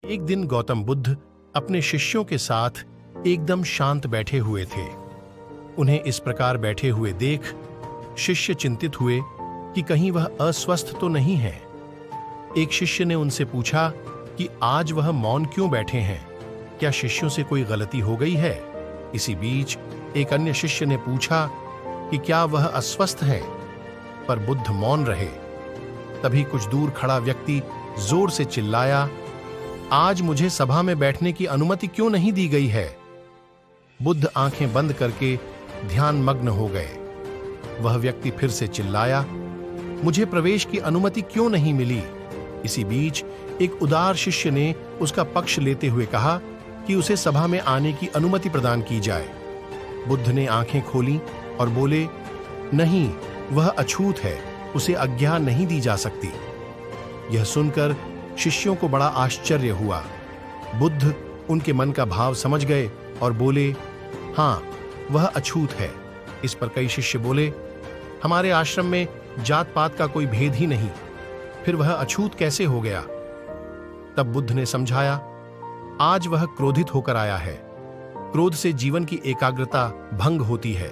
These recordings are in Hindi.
एक दिन गौतम बुद्ध अपने शिष्यों के साथ एकदम शांत बैठे हुए थे। उन्हें इस प्रकार बैठे हुए देख शिष्य चिंतित हुए कि कहीं वह अस्वस्थ तो नहीं है। एक शिष्य ने उनसे पूछा कि आज वह मौन क्यों बैठे हैं, क्या शिष्यों से कोई गलती हो गई है? इसी बीच एक अन्य शिष्य ने पूछा कि क्या वह अस्वस्थ है, पर बुद्ध मौन रहे। तभी कुछ दूर खड़ा व्यक्ति जोर से चिल्लाया, आज मुझे सभा में बैठने की अनुमति क्यों नहीं दी गई है? बुद्ध आंखें बंद करके ध्यान मग्न हो गए। वह व्यक्ति फिर से चिल्लाया, मुझे प्रवेश की अनुमति क्यों नहीं मिली? इसी बीच एक उदार शिष्य ने उसका पक्ष लेते हुए कहा कि उसे सभा में आने की अनुमति प्रदान की जाए। बुद्ध ने आंखें खोलीं और बोले, नहीं, वह अछूत है, उसे आज्ञा नहीं दी जा सकती। यह सुनकर शिष्यों को बड़ा आश्चर्य हुआ। बुद्ध उनके मन का भाव समझ गए और बोले, हाँ, वह अछूत है। इस पर कई शिष्य बोले, हमारे आश्रम में जात पात का कोई भेद ही नहीं, फिर वह अछूत कैसे हो गया? तब बुद्ध ने समझाया, आज वह क्रोधित होकर आया है। क्रोध से जीवन की एकाग्रता भंग होती है।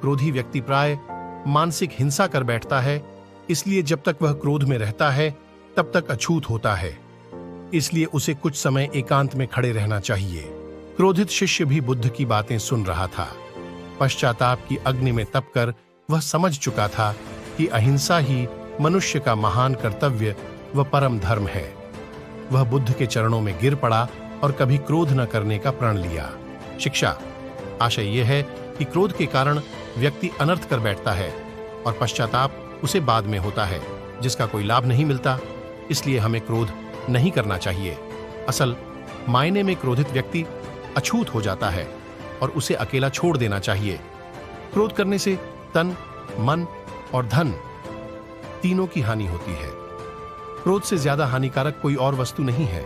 क्रोधी व्यक्ति प्राय मानसिक हिंसा कर बैठता है, इसलिए जब तक वह क्रोध में रहता है तब तक अछूत होता है। इसलिए उसे कुछ समय एकांत में खड़े रहना चाहिए। क्रोधित शिष्य भी बुद्ध की बातें सुन रहा था। पश्चाताप की अग्नि में तपकर वह समझ चुका था कि अहिंसा ही मनुष्य का महान कर्तव्य व परम धर्म है। वह बुद्ध के चरणों में गिर पड़ा और कभी क्रोध न करने का प्रण लिया। शिक्षा आशय यह है कि क्रोध के कारण व्यक्ति अनर्थ कर बैठता है और पश्चाताप उसे बाद में होता है, जिसका कोई लाभ नहीं मिलता। इसलिए हमें क्रोध नहीं करना चाहिए। असल मायने में क्रोधित व्यक्ति अछूत हो जाता है और उसे अकेला छोड़ देना चाहिए। क्रोध करने से तन, मन और धन तीनों की हानि होती है। क्रोध से ज्यादा हानिकारक कोई और वस्तु नहीं है।